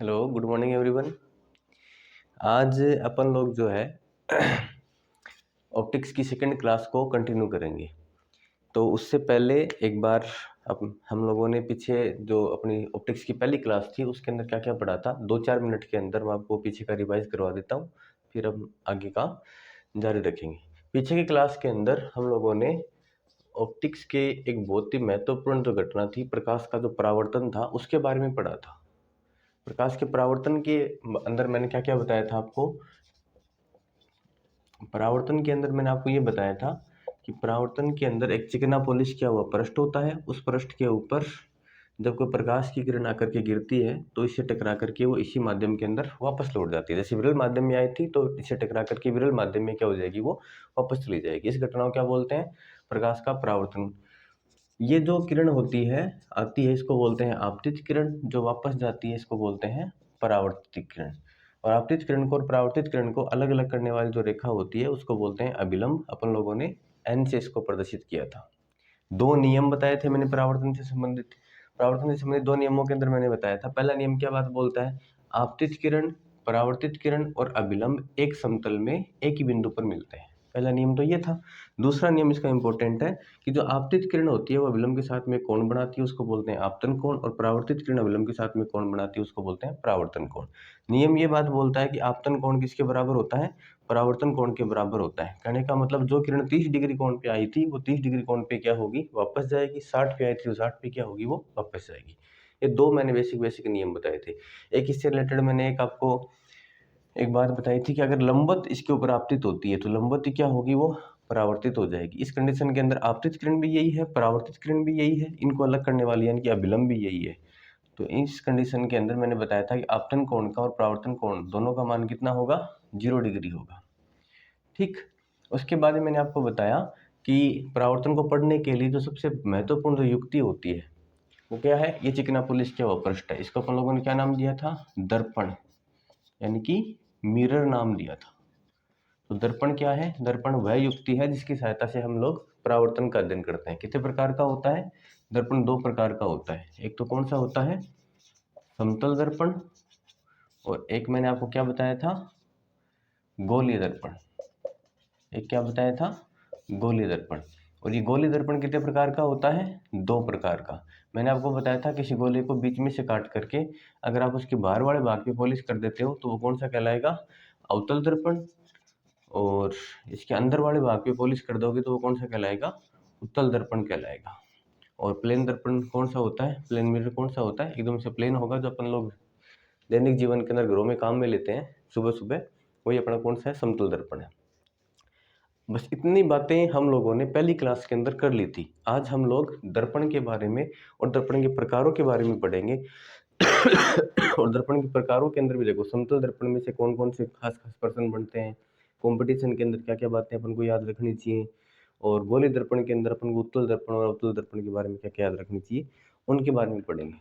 Hello, good morning everyone. आज अपन लोग जो है ऑप्टिक्स की सेकंड क्लास को कंटिन्यू करेंगे। तो उससे पहले एक बार हम लोगों ने पीछे जो अपनी ऑप्टिक्स की पहली क्लास थी उसके अंदर क्या क्या पढ़ा था, 2-4 मिनट के अंदर मैं आपको पीछे का रिवाइज करवा देता हूँ, फिर हम आगे का जारी रखेंगे। पीछे की क्लास के अंदर हम लोगों ने ऑप्टिक्स के एक बहुत ही महत्वपूर्ण जो घटना थी, प्रकाश का जो परावर्तन था, उसके बारे में पढ़ा था। प्रकाश के परावर्तन के अंदर मैंने क्या क्या बताया था आपको। परावर्तन के अंदर मैंने आपको ये बताया था कि परावर्तन के अंदर एक चिकना पॉलिश किया हुआ पृष्ठ होता है। उस पृष्ठ के ऊपर जब कोई प्रकाश की किरण आकर के गिरती है तो इससे टकरा करके वो इसी माध्यम के अंदर वापस लौट जाती है। जैसे विरल माध्यम में आई थी तो इससे टकरा करके विरल माध्यम में क्या हो जाएगी, वो वापस चली जाएगी। इस घटना को क्या बोलते हैं, प्रकाश का परावर्तन। ये जो किरण होती है आती है इसको बोलते हैं आपतित किरण, जो वापस जाती है इसको बोलते हैं परावर्तित किरण। और आपतित किरण को और परावर्तित किरण को अलग अलग करने वाली जो रेखा होती है उसको बोलते हैं अभिलंब। अपन लोगों ने एन से इसको प्रदर्शित किया था। दो नियम बताए थे मैंने परावर्तन से संबंधित दो नियमों के अंदर मैंने बताया था। पहला नियम क्या बात बोलता है, आपतित किरण, परावर्तित किरण और अभिलंब एक समतल में एक ही बिंदु पर मिलते हैं। पहला नियम तो ये था। दूसरा नियम इसका इंपॉर्टेंट है कि जो आपतित किरण होती है वो अभिलंब के साथ में कोण बनाती है, उसको बोलते हैं आपतन कोण, और परावर्तित किरण अभिलंब के साथ में कोण बनाती है, उसको बोलते हैं परावर्तन कोण। नियम ये बात बोलता है कि आपतन कोण किसके बराबर होता है, परावर्तन कोण के बराबर होता है। कहने का मतलब जो किरण 30 डिग्री कोण पे आई थी वो 30 डिग्री कोण पे क्या होगी, वापस जाएगी। 60 पे आई थी वो 60 पे क्या होगी, वो वापस जाएगी। ये दो मैंने बेसिक नियम बताए थे। एक इससे रिलेटेड मैंने एक आपको एक बात बताई थी कि अगर लंबवत इसके ऊपर आपतित होती है तो लंबवत क्या होगी, वो परावर्तित हो जाएगी। इस कंडीशन के अंदर आपतित किरण भी यही है, परावर्तित किरण भी यही है, इनको अलग करने वाली यानी कि अभिलंब भी यही है। तो इस कंडीशन के अंदर मैंने बताया था कि आपतन कोण का और परावर्तन कोण दोनों का मान कितना होगा, 0 डिग्री होगा। ठीक। उसके बाद मैंने आपको बताया कि परावर्तन को पढ़ने के लिए जो सबसे महत्वपूर्ण जो युक्ति होती है वो क्या है, ये चिकना पुलिस क्या वो पृष्ठ है। इसको अपन लोगों ने क्या नाम दिया था, दर्पण, यानी कि मिरर नाम दिया था। तो दर्पण क्या है, दर्पण वह युक्ति है जिसकी सहायता से हम लोग परावर्तन का अध्ययन करते हैं। कितने प्रकार का होता है दर्पण, दो प्रकार का होता है। एक तो कौन सा होता है, समतल दर्पण, और एक मैंने आपको क्या बताया था, गोलीय दर्पण। एक क्या बताया था, गोलीय दर्पण। और ये गोलीय दर्पण कितने प्रकार का होता है, दो प्रकार का। मैंने आपको बताया था किसी गोले को बीच में से काट करके अगर आप उसके बाहर वाले भाग पे पॉलिश कर देते हो तो वो कौन सा कहलाएगा, अवतल दर्पण। और इसके अंदर वाले भाग पे पॉलिश कर दोगे तो वो कौन सा कहलाएगा, उत्तल दर्पण कहलाएगा। और प्लेन दर्पण कौन सा होता है, प्लेन मिरर कौन सा होता है, एकदम से प्लेन होगा, जो अपन लोग दैनिक जीवन के अंदर घरों में काम में लेते हैं सुबह सुबह, वही अपना कौन सा है, समतल दर्पण है। बस इतनी बातें हम लोगों ने पहली क्लास के अंदर कर ली थी। आज हम लोग दर्पण के बारे में और दर्पण के प्रकारों के बारे में पढ़ेंगे। और दर्पण के प्रकारों के अंदर भी देखो, समतल दर्पण में से कौन कौन से खास खास पर्सन बनते हैं, कंपटीशन के अंदर क्या क्या बातें अपन को याद रखनी चाहिए, और गोलीय दर्पण के अंदर अपन को उत्तल दर्पण और अवतल दर्पण के बारे में क्या क्या याद रखनी चाहिए, उनके बारे में पढ़ेंगे।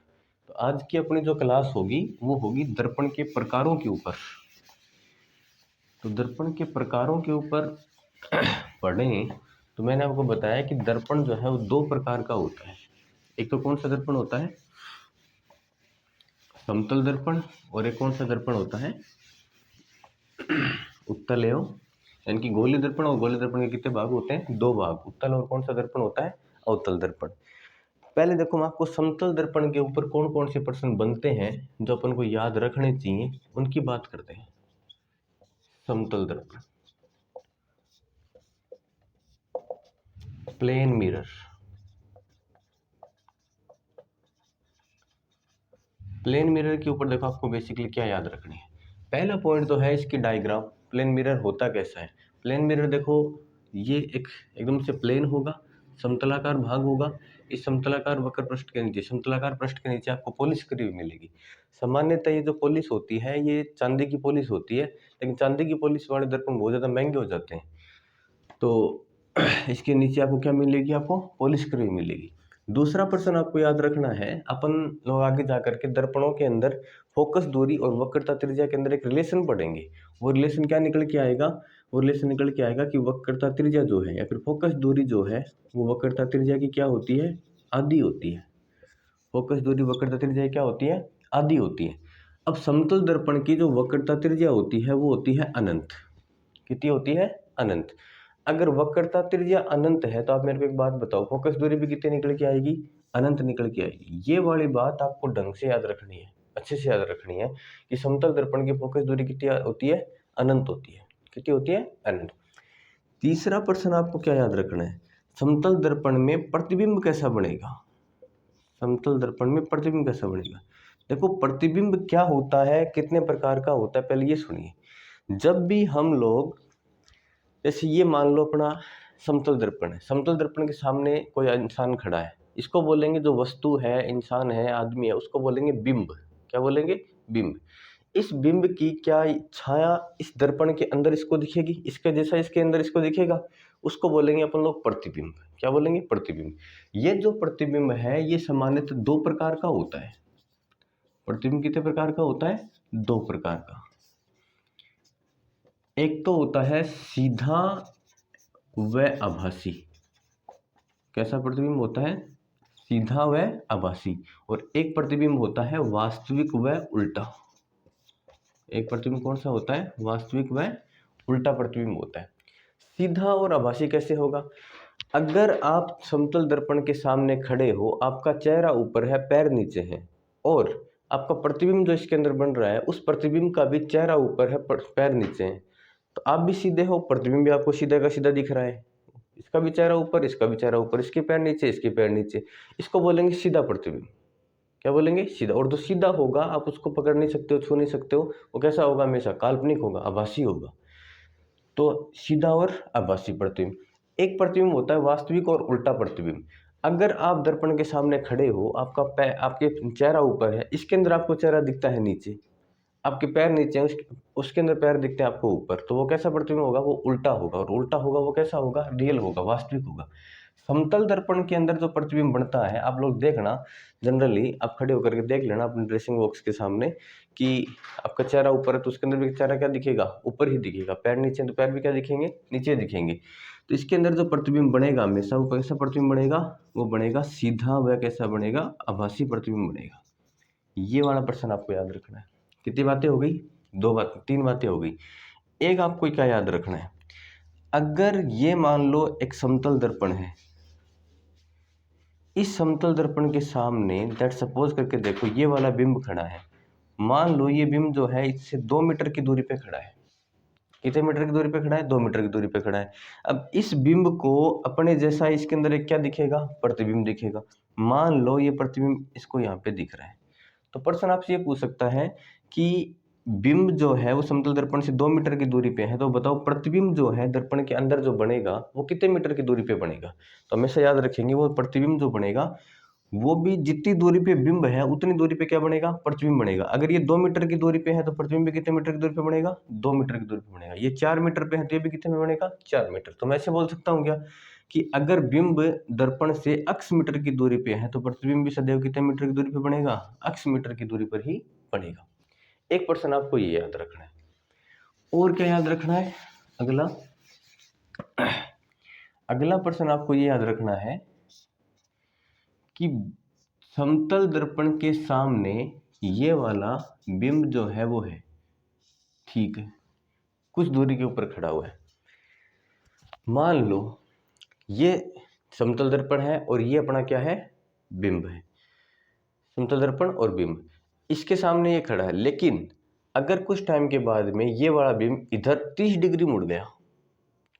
तो आज की अपनी जो क्लास होगी वो होगी दर्पण के प्रकारों के ऊपर। तो दर्पण के प्रकारों के ऊपर पढ़ें तो मैंने आपको बताया कि दर्पण जो है वो दो प्रकार का होता है। एक तो कौन सा दर्पण होता है, समतल दर्पण, और एक कौन सा दर्पण होता है, उत्तल एवं, यानी कि गोलीय दर्पण। और गोलीय दर्पण के कितने भाग होते हैं, दो भाग, उत्तल और कौन सा दर्पण होता है, अवतल दर्पण। पहले देखो मैं आपको समतल दर्पण के ऊपर कौन कौन से प्रश्न बनते हैं जो अपन को याद रखने चाहिए उनकी बात करते हैं। समतल दर्पण, प्लेन मिरर। प्लेन मिरर के ऊपर देखो आपको बेसिकली क्या याद रखनी है। पहला पॉइंट तो है इसकी डायग्राम, प्लेन मिरर होता कैसा है। प्लेन मिरर देखो, ये एक एकदम से प्लेन होगा, समतलाकार भाग होगा। इस समतलाकार वक्र पृष्ठ के नीचे, समतलाकार पृष्ठ के नीचे आपको पॉलिश करी हुई मिलेगी। सामान्यतः ये जो पॉलिश होती है ये चांदी की पॉलिश होती है, लेकिन चांदी की पॉलिश वाले दर्पण बहुत ज़्यादा महंगे हो जाते हैं। तो इसके नीचे आपको क्या मिलेगी, आपको पॉलिश करी हुई मिलेगी। दूसरा प्रश्न आपको याद रखना है, अपन लोग आगे जाकर के दर्पणों के अंदर फोकस दूरी और वक्रता त्रिज्या के अंदर एक रिलेशन पढ़ेंगे। वो रिलेशन क्या निकल के आएगा, वो रिलेशन निकल के आएगा कि वक्रता त्रिज्या जो है या फिर फोकस दूरी जो है वो वक्रता त्रिज्या की क्या होती है, आधी होती है। फोकस दूरी वक्रता त्रिज्या क्या होती है, आधी होती है। अब समतल दर्पण की जो वक्रता त्रिज्या होती है वो होती है अनंत। कितनी होती है? अनंत। अगर वक्रता त्रिज्या अनंत है तो आप मेरे को एक बात बताओ, फोकस दूरी भी कितनी निकल के आएगी? अनंत निकल के आएगी। ये वाली बात आपको ढंग से याद रखनी है, अच्छे से याद रखनी है कि समतल दर्पण की फोकस दूरी कितनी होती है? अनंत होती है। कितनी होती है? अनंत। तीसरा प्रश्न आपको क्या याद रखना है? समतल दर्पण में प्रतिबिंब कैसा बनेगा? समतल दर्पण में प्रतिबिंब कैसा बनेगा? देखो, प्रतिबिंब क्या होता है, कितने प्रकार का होता है, पहले ये सुनिए। जब भी हम लोग, जैसे ये मान लो अपना समतल दर्पण है, समतल दर्पण के सामने कोई इंसान खड़ा है, इसको बोलेंगे, जो वस्तु है, इंसान है, आदमी है, उसको बोलेंगे बिंब। क्या बोलेंगे? बिंब। इस बिंब की क्या छाया इस दर्पण के अंदर इसको दिखेगी? इसके जैसा इसके अंदर इसको दिखेगा? उसको बोलेंगे अपन लोग प्रतिबिंब। क्या बोलेंगे? प्रतिबिंब। ये जो प्रतिबिंब है ये सामान्यतः दो प्रकार का होता है। प्रतिबिंब कितने प्रकार का होता है? दो प्रकार का। एक तो होता है सीधा व आभासी। कैसा प्रतिबिंब होता है? सीधा व आभासी। और एक प्रतिबिंब होता है वास्तविक व उल्टा। एक प्रतिबिंब कौन सा होता है? वास्तविक व उल्टा प्रतिबिंब होता है। सीधा और आभासी कैसे होगा? अगर आप समतल दर्पण के सामने खड़े हो, आपका चेहरा ऊपर है, पैर नीचे है, और आपका प्रतिबिंब जो इसके अंदर बन रहा है उस प्रतिबिंब का भी चेहरा ऊपर है, पैर नीचे है, तो आप भी सीधे हो, प्रतिबिंब भी आपको सीधा का सीधा दिख रहा है। इसका भी चेहरा ऊपर, इसका भी चेहरा ऊपर, इसके पैर नीचे, इसके पैर नीचे। इसको बोलेंगे सीधा प्रतिबिंब। क्या बोलेंगे? सीधा। और जो सीधा होगा आप उसको पकड़ नहीं सकते हो, छू नहीं सकते हो, वो कैसा होगा? हमेशा काल्पनिक होगा, आभासी होगा। तो सीधा और आभासी प्रतिबिंब। एक प्रतिबिंब होता है वास्तविक और उल्टा प्रतिबिंब। अगर आप दर्पण के सामने खड़े हो, आपका पैर, आपके चेहरा ऊपर है, इसके अंदर आपको चेहरा दिखता है नीचे, आपके पैर नीचे हैं, उसके अंदर पैर दिखते हैं आपको ऊपर, तो वो कैसा प्रतिबिंब होगा? वो उल्टा होगा। और उल्टा होगा वो कैसा होगा? रियल होगा, वास्तविक होगा। समतल दर्पण के अंदर जो प्रतिबिंब बनता है, आप लोग देखना, जनरली आप खड़े होकर के देख लेना अपने ड्रेसिंग बॉक्स के सामने कि आपका चेहरा ऊपर है तो उसके अंदर भी चेहरा क्या दिखेगा? ऊपर ही दिखेगा। पैर नीचे तो पैर भी क्या दिखेंगे? नीचे दिखेंगे। तो इसके अंदर जो प्रतिबिंब बनेगा हमेशा, वो कैसा प्रतिबिंब बनेगा? वो बनेगा सीधा। वह कैसा बनेगा? आभासी प्रतिबिंब बनेगा। ये वाला प्रश्न आपको याद रखना है। कितनी बातें हो गई? दो बातें, तीन बातें हो गई। एक आपको क्या याद रखना है? अगर ये मान लो एक समतल दर्पण है, इस समतल दर्पण के सामने दैट सपोज करके देखो ये वाला बिंब खड़ा है। मान लो ये बिंब जो है इससे 2 मीटर की दूरी पे खड़ा है। कितने मीटर की दूरी पे खड़ा है? 2 मीटर की दूरी पे खड़ा है। अब इस बिंब को अपने जैसा इसके अंदर एक क्या दिखेगा? प्रतिबिंब दिखेगा। मान लो ये प्रतिबिंब इसको यहाँ पे दिख रहा है, तो प्रश्न आपसे ये पूछ सकता है कि बिंब जो है वो समतल दर्पण से 2 मीटर की दूरी पे है, तो बताओ प्रतिबिंब जो है दर्पण के अंदर जो बनेगा वो कितने मीटर की दूरी पे बनेगा? तो हमेशा याद रखेंगे, वो प्रतिबिंब जो बनेगा वो भी जितनी दूरी पे बिंब है उतनी दूरी पे क्या बनेगा? प्रतिबिंब बनेगा। अगर ये 2 मीटर की दूरी पे है तो प्रतिबिंब भी कितने मीटर की दूरी पे बनेगा? 2 मीटर की दूरी पे बनेगा। ये 4 मीटर पे है तो ये भी कितने में बनेगा? 4 मीटर। तो मैं ऐसे बोल सकता हूँ क्या कि अगर बिंब दर्पण से अक्ष मीटर की दूरी पे है तो प्रतिबिंब भी सदैव कितने मीटर की दूरी पे बनेगा? अक्ष मीटर की दूरी पर ही बनेगा। एक प्रश्न आपको ये याद रखना है। और क्या याद रखना है? अगला अगला प्रश्न आपको ये याद रखना है कि समतल दर्पण के सामने ये वाला बिंब जो है वो है, ठीक है, कुछ दूरी के ऊपर खड़ा हुआ है। मान लो ये समतल दर्पण है और ये अपना क्या है? बिंब है। समतल दर्पण और बिंब, इसके सामने ये खड़ा है, लेकिन अगर कुछ टाइम के बाद में ये वाला बिंब इधर 30 डिग्री मुड़ गया।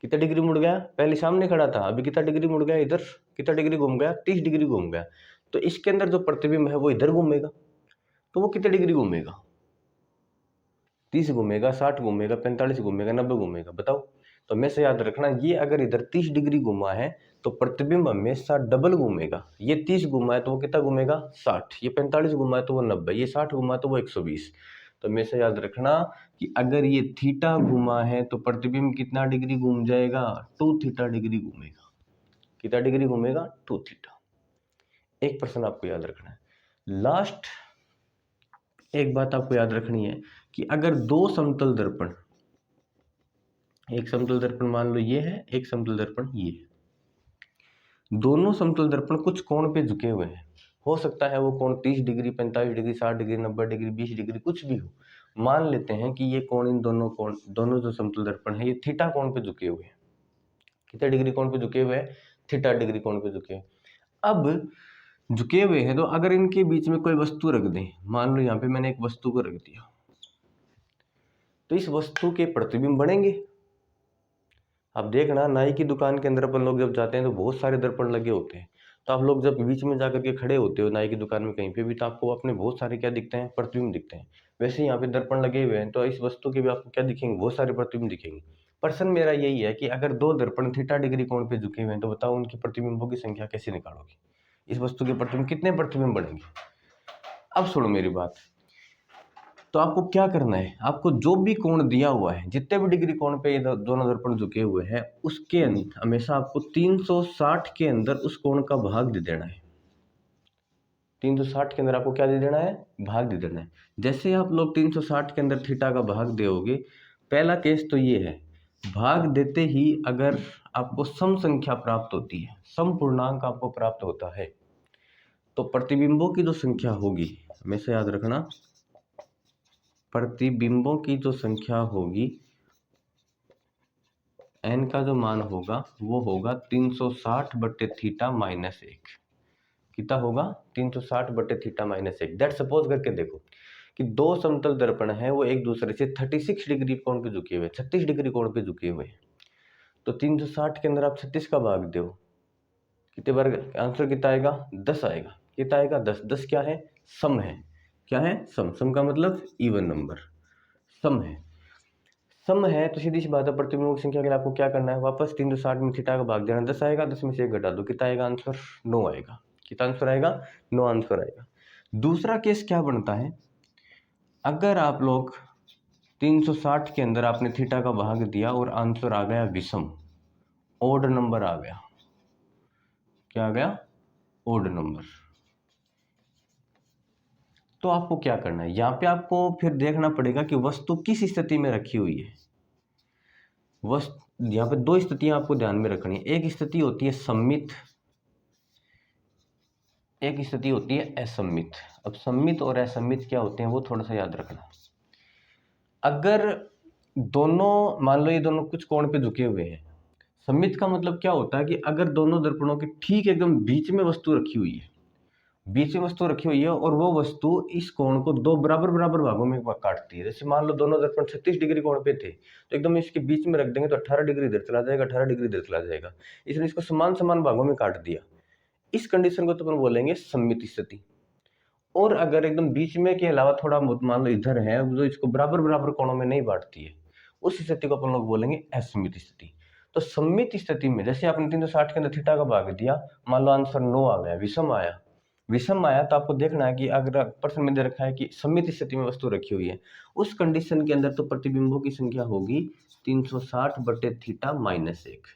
कितना डिग्री मुड़ गया? पहले सामने खड़ा था, अभी कितना डिग्री मुड़ गया? इधर कितना डिग्री घूम गया? 30 डिग्री घूम गया। तो इसके अंदर जो प्रतिबिंब है वो इधर घूमेगा, तो वो कितने डिग्री घूमेगा? 30 घूमेगा, 60 घूमेगा, 45 घूमेगा, 90 घूमेगा? बताओ। तो हमेशा याद रखना, ये अगर इधर 30 डिग्री घुमा है तो प्रतिबिंब हमेशा डबल घूमेगा। ये 30 घुमा है तो वो कितना घूमेगा? 60। ये 45 घुमा है तो वो 90। ये 60 घुमा है तो वो 120। तो हमेशा याद रखना कि अगर ये थीटा घुमा है तो प्रतिबिंब कितना डिग्री घूम जाएगा? 2 थीटा डिग्री घूमेगा। कितना डिग्री घूमेगा? 2 थीटा। एक प्रश्न आपको याद रखना है। लास्ट एक बात आपको याद रखनी है कि अगर दो समतल दर्पण, एक समतल दर्पण मान लो ये है, एक समतल दर्पण ये है, दोनों समतल दर्पण कुछ कोण पे झुके हुए हैं, हो सकता है वो कोण 30 degree, 45 degree, 60 degree, 90 degree, 20 degree, कुछ भी हो। मान लेते हैं कि ये कोण, इन दोनों जो समतल दर्पण है ये थीटा कोण पे झुके हुए हैं। कितने डिग्री कोण पे झुके हुए हैं? थीटा डिग्री कोण पे झुके हैं। अब झुके हुए हैं तो अगर इनके बीच में कोई वस्तु रख दें, मान लो यहाँ पे मैंने एक वस्तु को रख दिया, तो इस वस्तु के प्रतिबिंब बनेंगे। अब देखना, नाई की दुकान के अंदर अपन लोग जब जाते हैं तो बहुत सारे दर्पण लगे होते हैं, तो आप लोग जब बीच में जाकर के खड़े होते हो नाई की दुकान में कहीं पे भी, तो आपको अपने बहुत सारे क्या दिखते हैं? प्रतिबिंब दिखते हैं। वैसे यहाँ पे दर्पण लगे हुए हैं तो इस वस्तु के भी आपको क्या दिखेंगे? बहुत सारे प्रतिबिंब दिखेंगे। प्रश्न मेरा यही है कि अगर दो दर्पण थीटा डिग्री कोण पे झुके हुए हैं तो बताओ उनकी प्रतिबिंबों की संख्या कैसे निकालोगे? इस वस्तु के प्रतिबिंब कितने प्रतिबिंब बनेंगे? अब सुनो मेरी बात, तो आपको क्या करना है, आपको जो भी कोण दिया हुआ है, जितने भी डिग्री कोण पे ये दोनों दर्पण झुके हुए हैं, उसके हमेशा आपको 360 के अंदर उस कोण का भाग दे देना है। 360 के अंदर आपको क्या दे देना है? भाग दे देना है। जैसे आप लोग 360 के अंदर थीटा का भाग दोगे, पहला केस तो ये है, भाग देते ही अगर आपको सम संख्या प्राप्त होती है, सम पूर्णांक आपको प्राप्त होता है, तो प्रतिबिंबों की जो संख्या होगी, हमेशा याद रखना, प्रतिबिंबों की जो संख्या होगी, n का जो मान होगा वो होगा 360 बट्टे थीटा माइनस 1। कितना होगा? 360 बट्टे थीटा माइनस 1। दैट सपोज करके देखो कि दो समतल दर्पण है, वो एक दूसरे से 36 डिग्री कोण पे झुके हुए, 36 डिग्री कोण पे झुके हुए, तो 360 के अंदर आप 36 का भाग दो, कितने बार आंसर कितना आएगा? 10 आएगा। कितना आएगा? 10। 10 क्या है? सम है। क्या है? सम। सम का मतलब इवन नंबर, सम है। सम है तो सीधी सी बात है, प्रतिबिंबों की संख्या के लिए आपको क्या करना है? वापस 360 में थीटा का भाग देना, 10 आएगा, 10 में से 1 घटा दो, कितना आएगा आंसर? 9 आएगा। कितना आंसर आएगा? 9 आंसर आएगा। दूसरा केस क्या बनता है, अगर आप लोग 360 के अंदर आपने थीटा का भाग दिया और आंसर आ गया विषम, ओड नंबर आ गया। क्या आ गया? Odd number. तो आपको क्या करना है, यहाँ पे आपको फिर देखना पड़ेगा कि वस्तु किस स्थिति में रखी हुई है। यहाँ पे दो स्थितियां आपको ध्यान में रखनी है। एक स्थिति होती है सम्मित, एक स्थिति होती है असम्मित। अब सम्मित और असम्मित क्या होते हैं वो थोड़ा सा याद रखना। अगर दोनों, मान लो ये दोनों कुछ कोण पे झुके हुए हैं, सम्मित का मतलब क्या होता है कि अगर दोनों दर्पणों के ठीक एकदम बीच में वस्तु रखी हुई है, बीच में वस्तु रखी हुई है और वो वस्तु इस कोण को दो बराबर बराबर भागों में काटती है। जैसे मान लो दोनों दर्पण 36 डिग्री कोण पे थे, तो एकदम इसके बीच में रख देंगे तो 18 डिग्री इधर चला जाएगा, 18 डिग्री इधर चला जाएगा, इसलिए इसको समान समान भागों में काट दिया। इस कंडीशन को तो अपन बोलेंगे सम्मित स्थिति। और अगर एकदम बीच में के अलावा थोड़ा मान लो इधर है जो इसको बराबर बराबर कोणों में नहीं बांटती है, उस स्थिति को अपन लोग बोलेंगे असम्मित स्थिति। तो सम्मित स्थिति में जैसे आपने 360 के अंदर थीटा का भाग दिया, मान लो आंसर 9 आ गया, विषम आया, विषम आया, तो आपको देखना है कि अगर प्रश्न में दे रखा है कि सम्मित स्थिति में वस्तु रखी हुई है, उस कंडीशन के अंदर तो प्रतिबिंबों की संख्या होगी 360 बटे थीटा माइनस 1,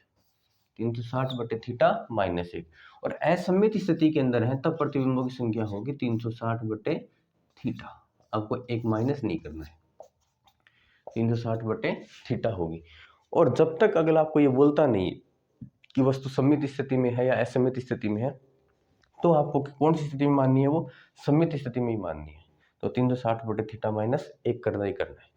360 बटे थीटा माइनस 1। और असम्मित स्थिति के अंदर है तब प्रतिबिंबों की संख्या होगी 360 बटे थीटा। आपको एक माइनस नहीं करना है, 360 बटे थीटा होगी। और जब तक अगर आपको ये बोलता नहीं कि वस्तु सम्मित स्थिति में है या असम्मित स्थिति में है, तो आपको कौन सी स्थिति में माननी है? वो सम्मित स्थिति में ही माननी है। तो 360 बटे थीटा माइनस 1 करना ही करना है।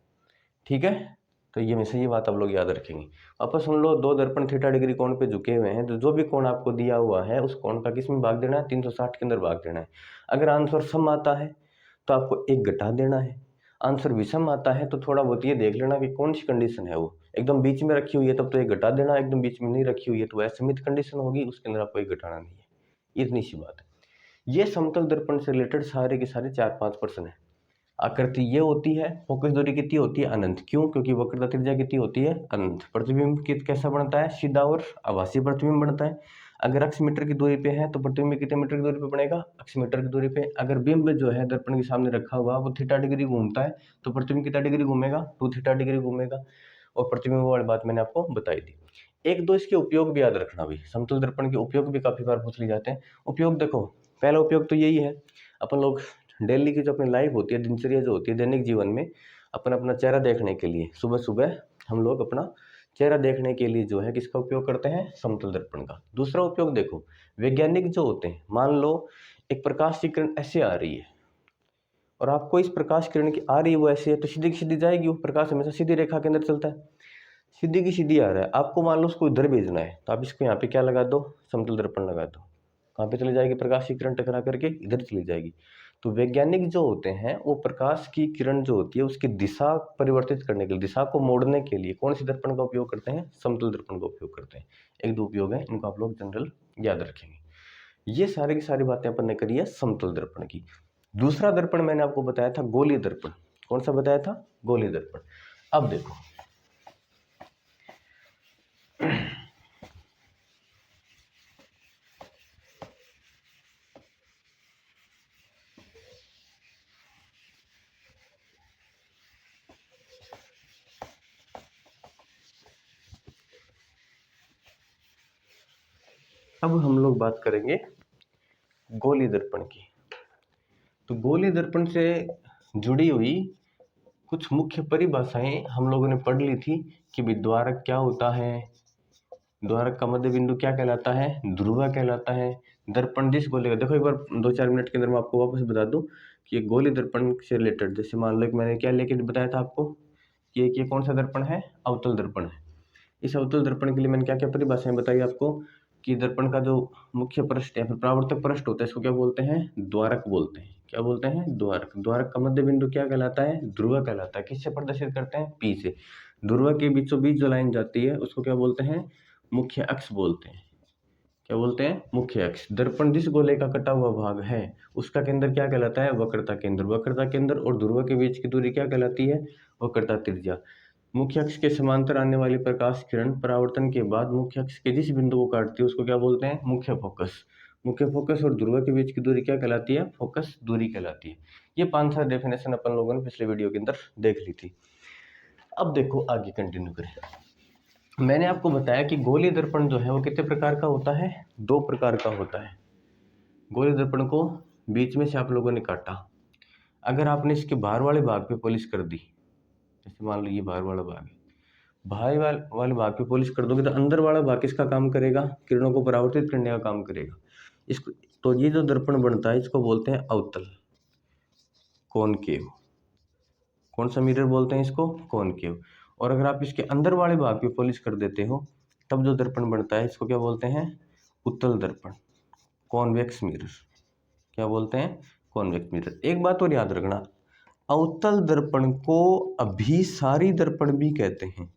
ठीक है, तो ये हमेशा ये बात आप लोग याद रखेंगे। वापस हम लोग दो दर्पण थीटा डिग्री कोण पे झुके हुए हैं, तो जो भी कोण आपको दिया हुआ है उस कोण का किस में भाग देना है? 360 के अंदर भाग देना है। अगर आंसर सम आता है तो आपको 1 घटा देना है, आंसर विषम आता है तो थोड़ा बहुत ये देख लेना कि कौन सी कंडीशन है, वो एकदम बीच में रखी हुई है तब तो 1 घटा देना, एकदम बीच में नहीं रखी हुई है तो असम्मित कंडीशन होगी, उसके अंदर आपको 1 घटाना नहीं है। इतनी सी बात है। ये समतल दर्पण से रिलेटेड सारे के सारे 4-5 प्रश्न है। आकृति ये होती है, फोकस दूरी कितनी होती है? अनंत। क्यों? क्योंकि वक्रता त्रिज्या कितनी होती है? अनंत। प्रतिबिंब कैसा बनता है? सीधा और आभासी प्रतिबिंब बनता है। अगर अक्ष मीटर की दूरी पे है तो प्रतिबिंब कितने मीटर की दूरी पे बनेगा? अक्ष मीटर की दूरी पे। अगर बिंब जो है दर्पण के सामने रखा हुआ वो थीटा डिग्री घूमता है तो प्रतिबिंब कितना डिग्री घूमेगा? 2 थीटा डिग्री घूमेगा। और प्रतिबिंब वाली बात मैंने आपको बताई थी। एक दो इसके उपयोग भी याद रखना भी, समतल दर्पण के उपयोग भी काफी बार पूछ लिए जाते हैं। उपयोग देखो, पहला उपयोग तो यही है, अपन लोग डेली की जो अपनी लाइफ होती है, दिनचर्या जो होती है, दैनिक जीवन में अपन अपना चेहरा देखने के लिए सुबह सुबह हम लोग अपना चेहरा देखने के लिए जो है किसका उपयोग करते हैं? समतल दर्पण का। दूसरा उपयोग देखो, वैज्ञानिक जो होते हैं, मान लो एक प्रकाश की किरण ऐसे आ रही है और आपको इस प्रकाश किरण की आ रही है वो ऐसे है, तो सीधी की सीधी जाएगी, वो प्रकाश हमेशा सीधी रेखा के अंदर चलता है, सीधी की सीधी आ रहा है। आपको मान लो उसको इधर भेजना है तो आप इसको यहाँ पे क्या लगा दो, समतल दर्पण लगा दो, कहाँ पे चली जाएगी, प्रकाश की किरण टकरा करके इधर चली जाएगी। तो वैज्ञानिक जो होते हैं वो प्रकाश की किरण जो होती है उसकी दिशा परिवर्तित करने के लिए, दिशा को मोड़ने के लिए कौन सी दर्पण का उपयोग करते हैं, समतल दर्पण का उपयोग करते हैं। एक दो उपयोग है, इनको आप लोग जनरल याद रखेंगे। ये सारी की सारी बातें अपन ने करी है समतल दर्पण की। दूसरा दर्पण मैंने आपको बताया था गोलीय दर्पण। कौन सा बताया था, गोलीय दर्पण। अब देखो अब हम लोग बात करेंगे गोलीय दर्पण की। तो गोलीय दर्पण से जुड़ी हुई कुछ मुख्य परिभाषाएं हम लोगों ने पढ़ ली थी कि भाई द्वारक क्या होता है, द्वारक का मध्य बिंदु क्या कहलाता है, ध्रुवा कहलाता है। दर्पण जिस गोले का, देखो एक बार 2-4 मिनट के अंदर मैं आपको वापस बता दूं कि एक गोलीय दर्पण से रिलेटेड, जैसे मान लो कि मैंने क्या लेके बताया था आपको कि एक ये कौन सा दर्पण है, अवतल दर्पण है। इस अवतल दर्पण के लिए मैंने क्या क्या परिभाषाएं बताई आपको कि दर्पण का जो मुख्य पृष्ठ है फिर परावर्तक पृष्ठ होता है, इसको क्या बोलते हैं, द्वारक बोलते हैं। क्या बोलते हैं, द्वारक। द्वारक का मध्य बिंदु क्या कहलाता है, ध्रुव कहलाता है। किससे प्रदर्शित करते हैं, पी से। ध्रुव के बीचों बीच जो लाइन जाती है उसको क्या बोलते हैं, मुख्य अक्ष बोलते हैं। क्या बोलते हैं, मुख्य अक्ष। दर्पण जिस गोले का कटा हुआ भाग है उसका केंद्र क्या कहलाता है, वक्रता केंद्र। वक्रता केंद्र और ध्रुव के बीच की दूरी क्या कहलाती है, वक्रता त्रिज्या। मुख्य अक्ष के समांतर आने वाली प्रकाश किरण परावर्तन के बाद मुख्य अक्ष के जिस बिंदु को काटती है उसको क्या बोलते हैं, मुख्य फोकस। मुख्य फोकस और ध्रुव के बीच की दूरी क्या कहलाती है, फोकस दूरी कहलाती है। ये 5-6 डेफिनेशन अपन लोगों ने पिछले वीडियो के अंदर देख ली थी। अब देखो आगे कंटिन्यू करें। मैंने आपको बताया कि गोलीय दर्पण जो है वो कितने प्रकार का होता है, 2 प्रकार का होता है। गोलीय दर्पण को बीच में से आप लोगों ने काटा, अगर आपने इसके बाहर वाले भाग पे पॉलिश कर दी, जैसे मान लो ये बाहर वाला भाग है, बाहर वाले भाग पे पॉलिश कर दोगे तो अंदर वाला भाग किसका काम करेगा, किरणों को परावर्तित करने का काम करेगा। इसको तो ये जो दर्पण बनता है इसको बोलते हैं अवतल, कॉनकेव। कौन सा मिरर बोलते हैं इसको, कॉनकेव। और अगर आप इसके अंदर वाले भाग पे पॉलिश कर देते हो तब जो दर्पण बनता है इसको क्या बोलते हैं, उत्तल दर्पण, कॉन्वेक्स मिरर। क्या बोलते हैं, कॉन्वेक्स मिरर। एक बात और याद रखना, अवतल दर्पण को अभिसारी दर्पण भी कहते हैं।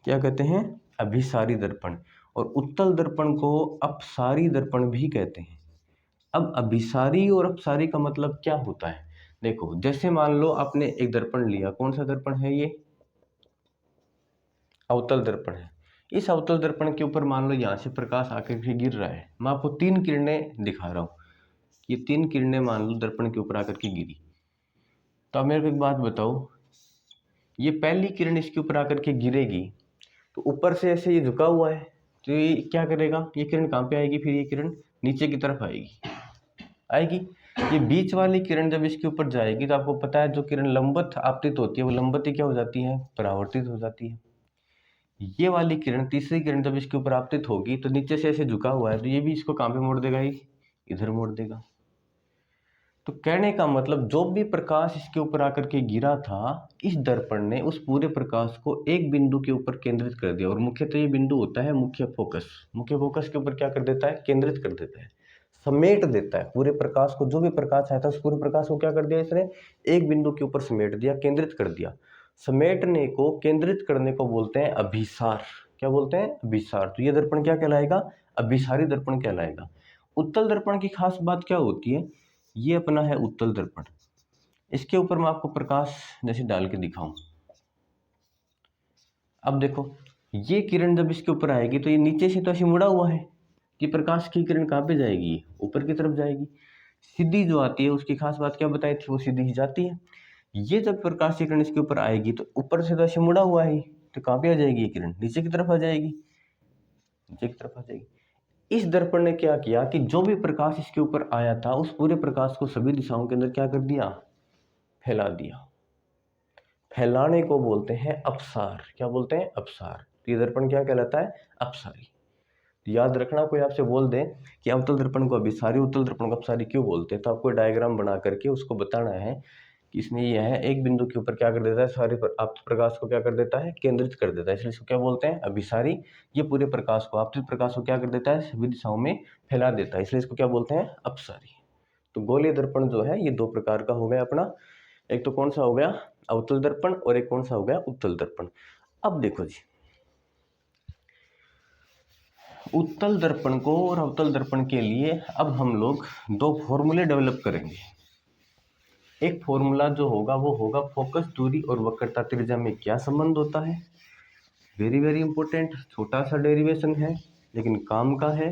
क्या कहते हैं, अभिसारी दर्पण। और उत्तल दर्पण को अपसारी दर्पण भी कहते हैं। अब अभिसारी और अपसारी का मतलब क्या होता है, देखो जैसे मान लो आपने एक दर्पण लिया, कौन सा दर्पण है ये, अवतल दर्पण है। इस अवतल दर्पण के ऊपर मान लो यहाँ से प्रकाश आकर के गिर रहा है, मैं आपको 3 किरणें दिखा रहा हूँ। ये 3 किरणें मान लो दर्पण के ऊपर आकर के गिरी, तो अब मेरे को एक बात बताओ, ये पहली किरण इसके ऊपर आकर के गिरेगी तो ऊपर से ऐसे ये झुका हुआ है, तो ये क्या करेगा, ये किरण कहाँ पे आएगी, फिर ये किरण नीचे की तरफ आएगी। ये बीच वाली किरण जब इसके ऊपर जाएगी तो आपको पता है जो किरण लंबवत आपतित होती है वो लंबवत ही क्या हो जाती है, परावर्तित हो जाती है। ये वाली किरण, तीसरी किरण जब इसके ऊपर आपतित होगी तो नीचे से ऐसे झुका हुआ है तो ये भी इसको कहाँ पे मोड़ देगा, ये इधर मोड़ देगा। तो कहने का मतलब जो भी प्रकाश इसके ऊपर आकर के गिरा था इस दर्पण ने उस पूरे प्रकाश को एक बिंदु के ऊपर केंद्रित कर दिया, और मुख्यतः ये बिंदु होता है मुख्य फोकस। मुख्य फोकस के ऊपर क्या कर देता है, केंद्रित कर देता है, समेट देता है पूरे प्रकाश को। जो भी प्रकाश आया था उस पूरे प्रकाश को क्या कर दिया इसने, एक बिंदु के ऊपर समेट दिया, केंद्रित कर दिया। समेटने को, केंद्रित करने को बोलते हैं अभिसार। क्या बोलते हैं, अभिसार। तो ये दर्पण क्या कहलाएगा, अभिसारी दर्पण कहलाएगा। उत्तल दर्पण की खास बात क्या होती है, ये अपना है उत्तल दर्पण। इसके ऊपर मैं आपको प्रकाश जैसे डाल के दिखाऊं, अब देखो ये किरण जब इसके ऊपर आएगी तो ये नीचे से तो ऐसे मुड़ा हुआ है कि प्रकाश की किरण कहाँ पे जाएगी, ऊपर की तरफ जाएगी। सीधी जो आती है उसकी खास बात क्या बताई थी, वो सीधी ही जाती है। ये जब प्रकाश की किरण इसके ऊपर आएगी तो ऊपर से तो ऐसे मुड़ा हुआ है तो कहाँ पे आ जाएगी ये किरण, नीचे की तरफ आ जाएगी, नीचे की तरफ आ जाएगी। इस दर्पण ने क्या किया कि जो भी प्रकाश इसके ऊपर आया था उस पूरे प्रकाश को सभी दिशाओं के अंदर क्या कर दिया, फैला दिया। फैलाने को बोलते हैं अपसार। क्या बोलते हैं, अपसार। तो ये दर्पण क्या कहलाता है, अपसारी। याद रखना, कोई आपसे बोल दे कि अवतल दर्पण को अभिसारी, उत्तल दर्पण को अपसारी क्यों बोलते हैं, तो आपको डायग्राम बना करके उसको बताना है कि इसमें यह है, एक बिंदु के ऊपर क्या कर देता है, सारे आपतित प्रकाश को क्या कर देता है, केंद्रित कर देता है, इसलिए इसको क्या बोलते हैं, अभिसारी। ये पूरे प्रकाश को, आपतित प्रकाश को क्या कर देता है, सभी दिशाओं में फैला देता है, इसलिए इसको क्या बोलते हैं, अपसारी। तो गोलीय दर्पण जो है ये दो प्रकार का हो गया अपना, एक तो कौन सा हो गया, अवतल दर्पण, और एक कौन सा हो गया, उत्तल दर्पण। अब देखो जी, उत्तल दर्पण को और अवतल दर्पण के लिए अब हम लोग दो फॉर्मूले डेवलप करेंगे। एक फॉर्मूला जो होगा वो होगा फोकस दूरी और वक्रता त्रिज्या में क्या संबंध होता है। वेरी वेरी इंपॉर्टेंट, छोटा सा डेरिवेशन है लेकिन काम का है।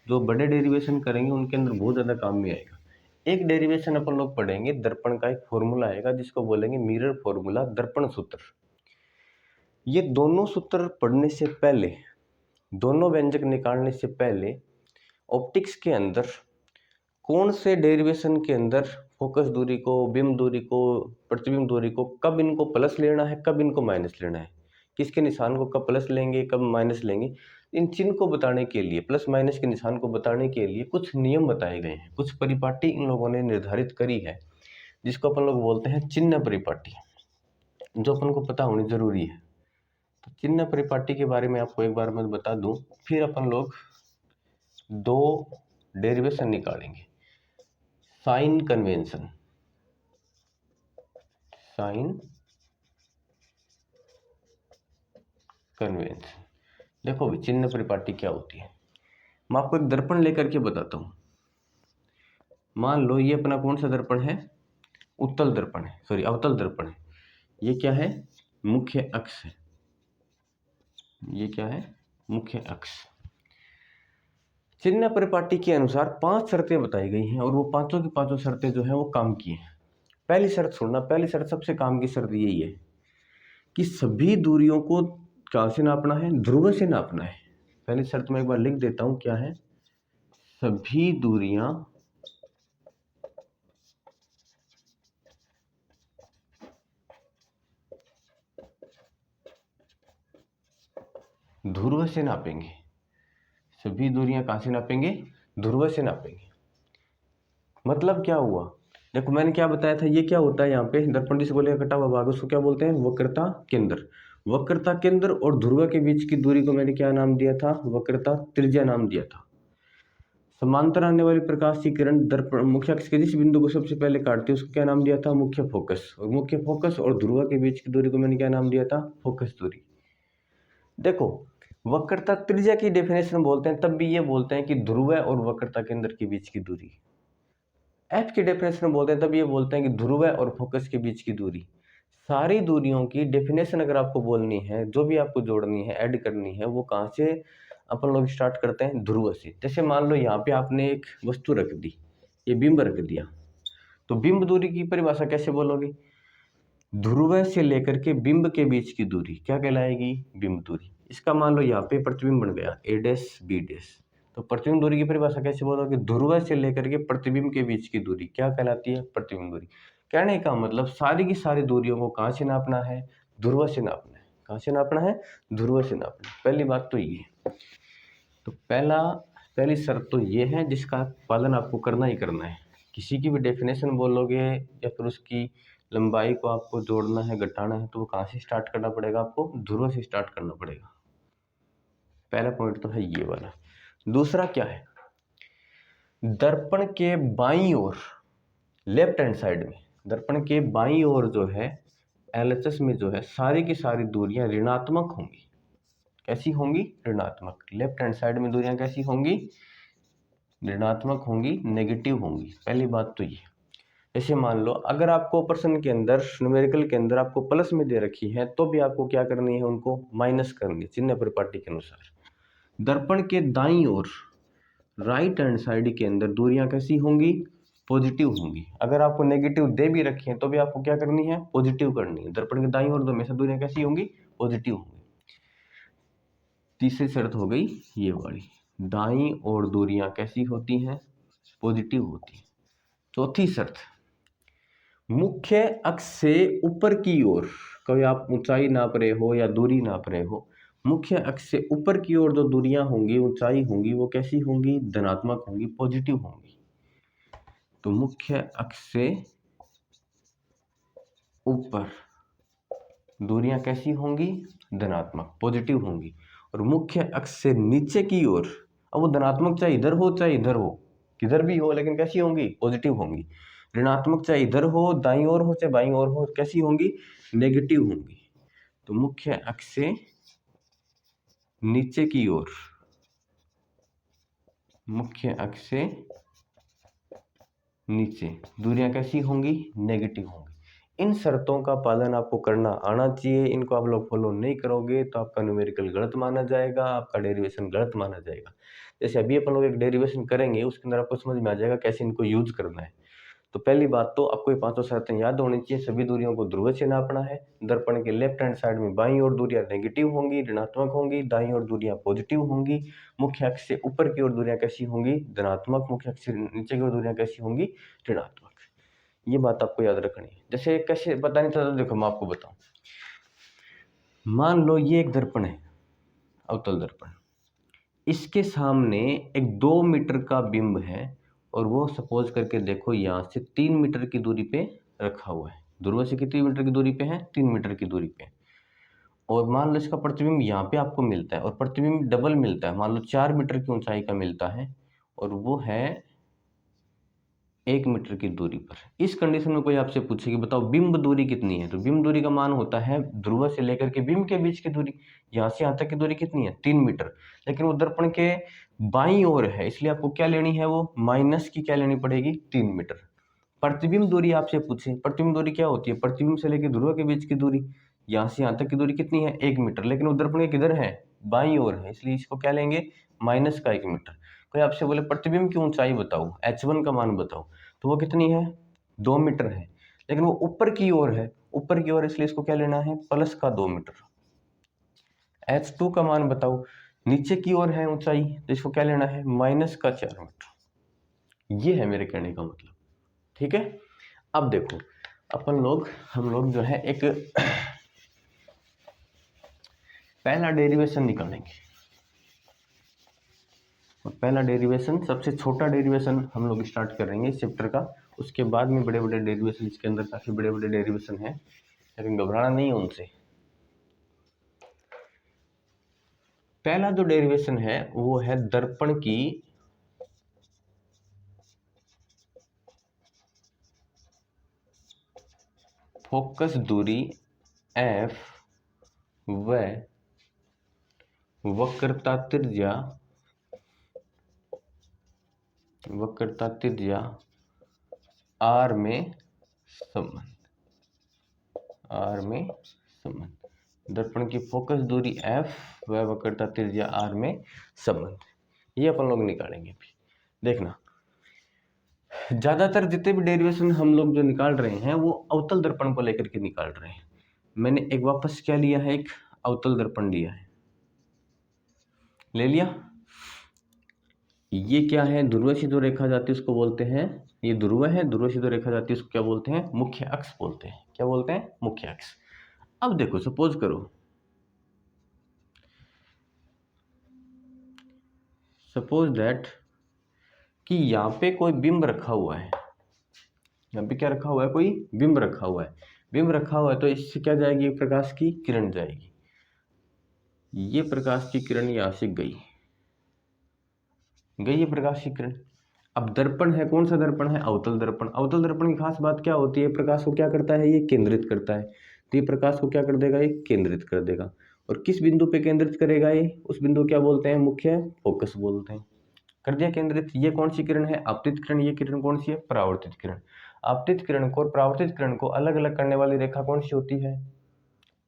जो बड़े डेरिवेशन करेंगे उनके अंदर बहुत ज़्यादा काम में आएगा। एक डेरिवेशन अपन लोग पढ़ेंगे, दर्पण का एक फॉर्मूला आएगा जिसको बोलेंगे मिरर फॉर्मूला, दर्पण सूत्र। ये दोनों सूत्र पढ़ने से पहले, दोनों व्यंजक निकालने से पहले ऑप्टिक्स के अंदर कौन से डेरिवेशन के अंदर फोकस दूरी को, बिंब दूरी को, प्रतिबिंब दूरी को कब इनको प्लस लेना है, कब इनको माइनस लेना है, किसके निशान को कब प्लस लेंगे, कब माइनस लेंगे, इन चिन्ह को बताने के लिए, प्लस माइनस के निशान को बताने के लिए कुछ नियम बताए गए हैं, कुछ परिपाटी इन लोगों ने निर्धारित करी है, जिसको अपन लोग बोलते हैं चिन्ह परिपाटी, जो अपन को पता होनी जरूरी है। तो चिन्ह परिपाटी के बारे में आपको एक बार मैं बता दूं, फिर अपन लोग दो डेरिवेशन निकालेंगे। साइन कन्वेंशन, साइन कन्वेंशन, देखो भी चिन्ह परिपाटी क्या होती है। मैं आपको एक दर्पण लेकर के बताता हूँ। मान लो ये अपना कौन सा दर्पण है, उत्तल दर्पण है, सॉरी अवतल दर्पण है। ये क्या है, मुख्य अक्ष है, ये क्या है, मुख्य अक्ष। चिन्ह परिपाटी के अनुसार 5 शर्तें बताई गई हैं और वो पांचों की पांचों शर्तें जो है वो काम की हैं। पहली शर्त सुनना, पहली शर्त सबसे काम की शर्त यही है कि सभी दूरियों को कहाँ से नापना है, ध्रुव से नापना है। पहली शर्त मैं एक बार लिख देता हूं, क्या है, सभी दूरियां ध्रुव से नापेंगे। सभी दूरियां कहाँ से नापेंगे, ध्रुव से नापेंगे। मतलब क्या हुआ, देखो मैंने क्या बताया था, ये क्या होता है, यहाँ पे दर्पण जिस गोले का कटा हुआ भाग उसको क्या बोलते हैं, वक्रता केंद्र। वक्रता केंद्र और ध्रुव के बीच की दूरी को मैंने क्या नाम दिया था, वक्रता त्रिज्या नाम दिया था। समांतर आने वाली प्रकाश की किरण दर्पण मुख्य अक्ष के जिस बिंदु को सबसे पहले काटती है उसको क्या नाम दिया था, मुख्य फोकस। और मुख्य फोकस और ध्रुव के बीच की दूरी को मैंने क्या नाम दिया था, फोकस दूरी। देखो वक्रता त्रिज्या की डेफिनेशन बोलते हैं तब भी ये बोलते हैं कि ध्रुव और वक्रता केंद्र के बीच की दूरी। एफ की डेफिनेशन बोलते हैं तब ये बोलते हैं कि ध्रुव और फोकस के बीच की दूरी। सारी दूरियों की डेफिनेशन अगर आपको बोलनी है, जो भी आपको जोड़नी है, ऐड करनी है, वो कहाँ से अपन लोग स्टार्ट करते हैं, ध्रुव से। जैसे मान लो यहाँ पे आपने एक वस्तु रख दी, ये बिंब रख दिया, तो बिंब दूरी की परिभाषा कैसे बोलोगे, ध्रुव से लेकर के बिंब के बीच की दूरी क्या कहलाएगी, बिंब दूरी। इसका मान लो यहाँ पे प्रतिबिंब बन गया ए डैश बी डैश, तो प्रतिबिंब दूरी की परिभाषा कैसे बोलोगे, ध्रुव से लेकर के प्रतिबिंब के बीच की दूरी क्या कहलाती है, प्रतिबिंब दूरी। कहने का मतलब सारी की सारी दूरियों को कहाँ से नापना है, ध्रुव से नापना है। कहाँ से नापना है, ध्रुव से नापना है। पहली बात तो ये, तो पहली शर्त तो ये है जिसका पालन आपको करना ही करना है। किसी की भी डेफिनेशन बोलोगे या फिर उसकी लंबाई को आपको जोड़ना है, घटाना है, तो वो कहाँ से स्टार्ट करना पड़ेगा, आपको ध्रुव से स्टार्ट करना पड़ेगा। पहला पॉइंट तो है ये वाला। दूसरा क्या है, दर्पण के बाईं ओर, लेफ्ट हैंड साइड में, दर्पण के बाईं ओर जो है एलएचएस में जो है सारी की सारी दूरियां ऋणात्मक होंगी। कैसी होंगी, ऋणात्मक। लेफ्ट हैंड साइड में दूरियां कैसी होंगी, ऋणात्मक होंगी, नेगेटिव होंगी। पहली बात तो ये। जैसे मान लो अगर आपको प्रश्न के अंदर, न्यूमेरिकल के अंदर आपको प्लस में दे रखी है तो भी आपको क्या करनी है, उनको माइनस करनी है चिन्ह परिपाटी के अनुसार। दर्पण के दाईं ओर राइट हैंड साइड के अंदर दूरियां कैसी होंगी, पॉजिटिव होंगी। अगर आपको नेगेटिव दे भी रखी है तो भी आपको क्या करनी है, पॉजिटिव करनी है। दर्पण के दाईं ओर तो हमेशा दूरियां कैसी होंगी, पॉजिटिव होंगी। तीसरी शर्त हो गई ये वाली, दाईं ओर दूरियां कैसी होती हैं, पॉजिटिव होती हैं। चौथी शर्त, मुख्य अक्ष से ऊपर की ओर, कभी आप ऊंचाई नाप रहे हो या दूरी नाप रहे हो, मुख्य अक्ष से ऊपर की ओर जो दूरियां होंगी, ऊंचाई होंगी, वो कैसी होंगी? धनात्मक होंगी, पॉजिटिव होंगी। तो मुख्य अक्ष से ऊपर दूरियां कैसी होंगी? धनात्मक, पॉजिटिव होंगी। और मुख्य अक्ष से नीचे की ओर, अब वो धनात्मक चाहे इधर हो चाहे इधर हो, किधर भी हो, लेकिन कैसी होंगी? पॉजिटिव होंगी। ऋणात्मक चाहे इधर हो, दाईं ओर हो चाहे बाईं ओर हो, कैसी होंगी? नेगेटिव होंगी। तो मुख्य अक्ष से नीचे की ओर, मुख्य अक्ष से नीचे दूरियां कैसी होंगी? नेगेटिव होंगी। इन शर्तों का पालन आपको करना आना चाहिए। इनको आप लोग फॉलो नहीं करोगे तो आपका न्यूमेरिकल गलत माना जाएगा, आपका डेरिवेशन गलत माना जाएगा। जैसे अभी अपन लोग एक डेरिवेशन करेंगे, उसके अंदर आपको समझ में आ जाएगा कैसे इनको यूज करना है। तो पहली बात तो आपको ये पांचों शर्तें याद होनी चाहिए। सभी दूरियों को ध्रुव से नापना है। दर्पण के लेफ्ट हैंड साइड में बाईं ओर दूरियां नेगेटिव होंगी, ऋणात्मक होंगी, दाईं ओर दूरियां पॉजिटिव होंगी। मुख्य अक्ष से ऊपर की ओर दूरियां कैसी होंगी? धनात्मक। मुख्य अक्ष से नीचे की ओर दूरियां कैसी होंगी? ऋणात्मक। ये बात आपको याद रखनी है। जैसे कैसे पता नहीं चलता, देखो मैं आपको बताऊं। मान लो ये एक दर्पण है, अवतल दर्पण। इसके सामने एक 2 मीटर का बिंब है और वो सपोज करके देखो यहाँ से 3 मीटर की दूरी पे रखा हुआ है। ध्रुव से कितनी मीटर की दूरी पे है? 3 मीटर की दूरी पे। और मान लो इसका प्रतिबिंब यहाँ पे आपको मिलता है और प्रतिबिंब डबल मिलता है, मान लो 4 मीटर की ऊंचाई का मिलता है और वो है 1 मीटर की दूरी पर। इस कंडीशन में कोई आपसे पूछे कि बताओ बिंब दूरी कितनी है, तो बिंब दूरी का मान होता है ध्रुव से लेकर के बिंब के बीच की दूरी। यहाँ से यहाँ तक की दूरी कितनी है? 3 मीटर। लेकिन वो दर्पण के बाईं ओर है, इसलिए आपको क्या लेनी है? वो माइनस की क्या लेनी पड़ेगी? 3 मीटर। प्रतिबिंब दूरी आपसे पूछे, प्रतिबिंब दूरी क्या होती है? प्रतिबिंब से लेकर ध्रुव के बीच की दूरी, यहाँ से यहाँ तक की दूरी कितनी है? 1 मीटर। लेकिन वो दर्पण के किधर है? बाईं ओर है, इसलिए इसको क्या लेंगे? माइनस का 1 मीटर। कोई आपसे बोले प्रतिबिंब की ऊंचाई बताओ, H1 का मान बताओ, तो वो कितनी है? 2 मीटर है। लेकिन वो ऊपर की ओर है, ऊपर की ओर, इसलिए इसको क्या लेना है? प्लस का 2 मीटर। H2 का मान बताओ, नीचे की ओर है ऊंचाई, तो इसको क्या लेना है? माइनस का 4 मीटर। ये है मेरे कहने का मतलब। ठीक है। अब देखो हम लोग जो है एक पहला डेरिवेशन निकालेंगे। और पहला डेरिवेशन, सबसे छोटा डेरिवेशन हम लोग स्टार्ट करेंगे इस चैप्टर का। उसके बाद में बड़े बड़े डेरिवेशन, इसके अंदर काफी बड़े बड़े डेरिवेशन हैं, लेकिन घबराना नहीं है उनसे। पहला जो डेरिवेशन है वो है दर्पण की फोकस दूरी f व वक्रता त्रिज्या r में संबंध। दर्पण की फोकस दूरी f व वक्रता त्रिज्या r में संबंध, ये अपन लोग निकालेंगे। अभी देखना, ज्यादातर जितने भी डेरिवेशन हम लोग जो निकाल रहे हैं वो अवतल दर्पण को लेकर के निकाल रहे हैं। मैंने एक वापस क्या लिया है? एक अवतल दर्पण लिया है, ले लिया। ये क्या है? ध्रुव से जो रेखा जाती है उसको बोलते हैं, ये ध्रुव है, ध्रुव से जो रेखा जाती है उसको क्या बोलते हैं? मुख्य अक्ष बोलते हैं। क्या बोलते हैं? मुख्य अक्ष। अब देखो, सपोज दैट कि यहाँ पे कोई बिंब रखा हुआ है। यहाँ पे क्या रखा हुआ है? कोई बिंब रखा हुआ है। बिंब रखा हुआ है तो इससे क्या जाएगी? प्रकाश की किरण जाएगी। ये प्रकाश की किरण यहाँ से गई ये प्रकाश की किरण। अब दर्पण है, कौन सा दर्पण है? अवतल दर्पण। अवतल दर्पण की खास बात क्या होती है? प्रकाश को क्या करता है? ये केंद्रित करता है। तो ये प्रकाश को क्या कर देगा? ये केंद्रित कर देगा। और किस बिंदु पे केंद्रित करेगा? ये उस बिंदु क्या बोलते हैं? मुख्य फोकस बोलते हैं। कर दिया केंद्रित। ये कौन सी किरण है? आपतित किरण। ये किरण कौन सी है? परावर्तित किरण। आपतित किरण को और परावर्तित किरण को अलग अलग करने वाली रेखा कौन सी होती है?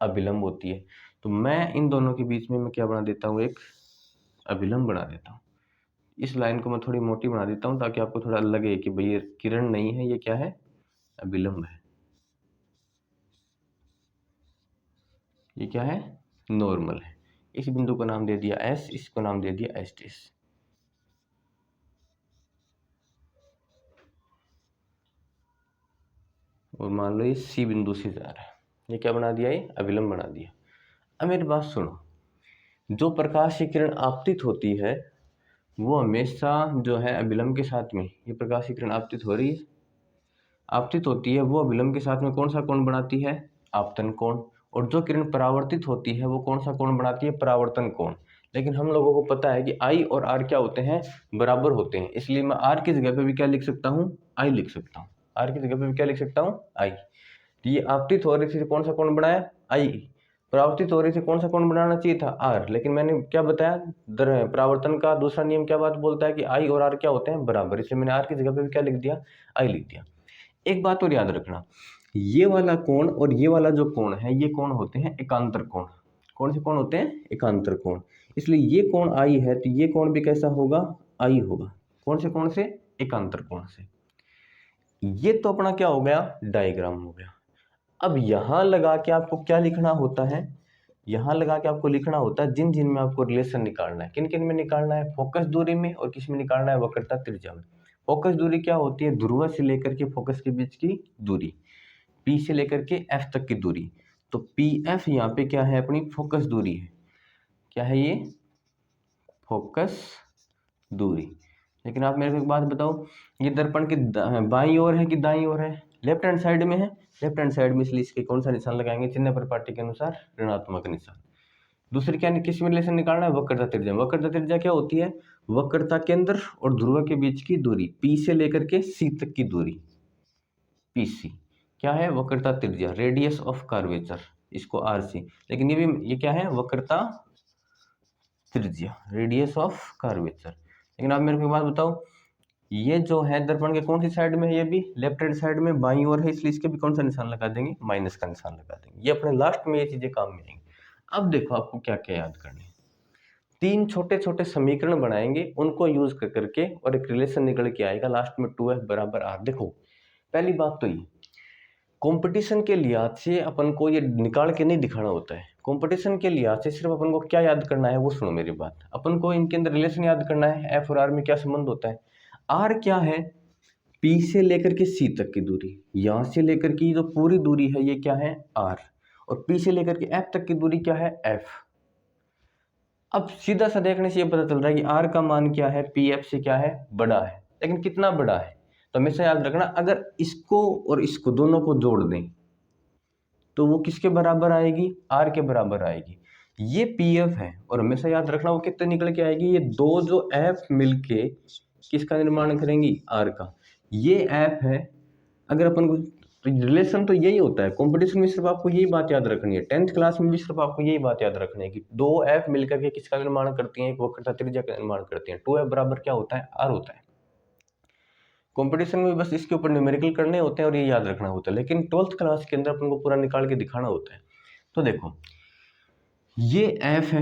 अभिलंब होती है। तो मैं इन दोनों के बीच में मैं क्या बना देता हूँ? एक अभिलंब बना देता हूँ। इस लाइन को मैं थोड़ी मोटी बना देता हूँ ताकि आपको थोड़ा लगे कि भाई ये किरण नहीं है, ये क्या है? अभिलंब है। ये क्या है? नॉर्मल है। इस बिंदु को नाम दे दिया S, इसको नाम दे दिया S'। और मान लो ये C बिंदु से जा रहा है, ये क्या बना दिया? ये अभिलंब बना दिया। अब मेरी बात सुनो, जो प्रकाश की किरण आपतित होती है वो हमेशा जो है अभिलंब के साथ में, ये प्रकाश की किरण आपतित हो रही है, आपतित होती है, वो अभिलंब के साथ में कौन सा कोण बनाती है? आपतन कोण। और जो किरण परावर्तित होती है वो कौन सा कोण बनाती है? परावर्तन कोण। लेकिन हम लोगों को पता है कि आई और आर क्या होते हैं? बराबर होते हैं, इसलिए मैं आर की जगह पे भी क्या लिख सकता हूँ? आई लिख सकता हूँ। आर की जगह पे भी क्या लिख सकता हूँ? आई। ये आपतित हो रही थी, कौन सा कोण बनाया? आई। परावर्तित हो रही थी, कौन सा कोण बनाना चाहिए था? आर। लेकिन मैंने क्या बताया? परावर्तन का दूसरा नियम क्या बात बोलता है कि आई और आर क्या होते हैं? बराबर। इसलिए मैंने आर की जगह पे भी क्या लिख दिया? आई लिख दिया। एक बात और याद रखना, ये वाला कोण और ये वाला जो कोण है, ये कोण होते हैं एकांतर कोण। कौन से कोण होते हैं? एकांतर कोण। इसलिए ये कोण आई है तो ये कोण भी कैसा होगा? आई होगा। कौन से कोण से? एकांतर कोण से। ये तो अपना क्या हो गया? डायग्राम हो गया। अब यहां लगा के आपको क्या लिखना होता है? यहां लगा के आपको लिखना होता है जिन जिन में आपको रिलेशन निकालना है। किन किन में निकालना है? फोकस दूरी में, और किस में निकालना है? वक्रता त्रिज्या में। फोकस दूरी क्या होती है? ध्रुव से लेकर के फोकस के बीच की दूरी, पी से लेकर के एफ तक की दूरी। तो पी एफ यहाँ पे क्या है? अपनी फोकस दूरी है। क्या है ये? फोकस दूरी। लेकिन आप मेरे को एक बात बताओ, ये दर्पण की बाईं ओर है कि दाईं ओर है? लेफ्ट हैंड साइड में है। लेफ्ट हैंड साइड में, इसलिए इसके कौन सा निशान लगाएंगे? चिन्ह परिपाटी के अनुसार ऋणात्मक निशान। दूसरी क्या, किस में रिलेशन निकालना है? वक्रता त्रिज्या। वक्रता त्रिज्या क्या होती है? वक्रता केंद्र और ध्रुव के बीच की दूरी, पी से लेकर के सी तक की दूरी, पीसी। क्या है? वक्रता त्रिज्या, रेडियस ऑफ कर्वेचर, इसको आरसी। लेकिन ये क्या है? वक्रता त्रिज्या, रेडियस ऑफ कर्वेचर। लेकिन आप मेरे को एक बात बताओ, ये जो है दर्पण के कौन सी साइड में है? ये भी लेफ्ट हैंड साइड में, बाईं ओर है, इसलिए इसके भी कौन सा निशान लगा देंगे? माइनस का निशान लगा देंगे। ये अपने लास्ट में ये चीजें काम में आएंगी। अब देखो आपको क्या क्या याद करना है। तीन छोटे छोटे समीकरण बनाएंगे, उनको यूज कर करके, और एक रिलेशन निकल के आएगा लास्ट में, 2f बराबर r। देखो पहली बात तो ये, कंपटीशन के लिहाज से अपन को ये निकाल के नहीं दिखाना होता है। कंपटीशन के लिहाज से सिर्फ अपन को क्या याद करना है? वो सुनो मेरी बात। अपन को इनके अंदर रिलेशन याद करना है, एफ और आर में क्या संबंध होता है। आर क्या है? पी से लेकर के सी तक की दूरी, यहां से लेकर की जो पूरी दूरी है ये क्या है? आर। और पी से लेकर के एफ तक की दूरी क्या है? एफ। अब सीधा सा देखने से ये पता चल रहा है कि आर का मान क्या है? पी एफ से क्या है? बड़ा है। लेकिन कितना बड़ा है? तो हमेशा याद रखना, अगर इसको और इसको दोनों को जोड़ दें तो वो किसके बराबर आएगी? आर के बराबर आएगी। ये पी एफ है, और हमेशा याद रखना वो कितने निकल के आएगी? ये दो जो एफ मिलके किसका निर्माण करेंगी? आर का। ये एफ है। अगर अपन को रिलेशन तो यही होता है, कंपटीशन में सिर्फ आपको यही बात याद रखनी है, 10th क्लास में भी सिर्फ आपको यही बात याद रखनी है कि दो एफ मिलकर के किसका निर्माण करती हैं? एक वक्रता त्रिज्या का निर्माण करती हैं। 2f बराबर क्या होता है? आर होता है। कंपटीशन में बस इसके ऊपर न्यूमेरिकल करने होते हैं और ये याद रखना होता है, लेकिन 12th क्लास के अंदर अपन को पूरा निकाल के दिखाना होता है। तो देखो ये एफ है,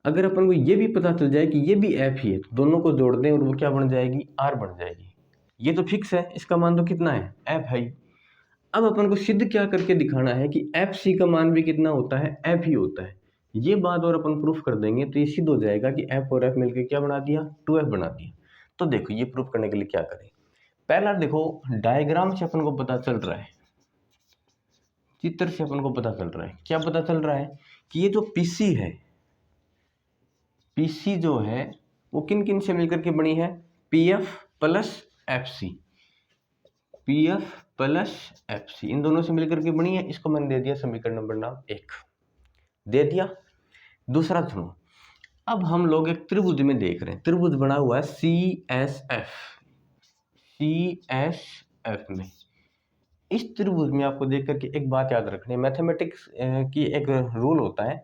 अगर अपन को ये भी पता चल जाए कि ये भी एफ ही है तो दोनों को जोड़ दें और वो क्या बन जाएगी? आर बन जाएगी। ये तो फिक्स है, इसका मान तो कितना है? एफ है। अब अपन को सिद्ध क्या करके दिखाना है कि एफ सी का मान भी कितना होता है? एफ ही होता है। ये बात और अपन प्रूफ कर देंगे तो ये सिद्ध हो जाएगा कि एफ और एफ मिलकर क्या बना दिया? 2f बना दिया। तो देखो ये प्रूफ करने के लिए क्या करें। पहला देखो, डायग्राम से अपन को पता चल रहा है, चित्र से अपन को पता चल रहा है। क्या पता चल रहा है? कि ये जो पीसी है, पीसी जो है वो किन किन से मिलकर के बनी है? PF plus FC, PF plus FC, इन दोनों से मिलकर के बनी है। इसको मैंने दे दिया समीकरण नंबर नाम 1, दे दिया। दूसरा सुनो, अब हम लोग एक त्रिभुज में देख रहे हैं, त्रिभुज बना हुआ है C S F, C S F में। इस त्रिभुज में आपको देख करके एक बात याद रखनी है, मैथमेटिक्स की एक रूल होता है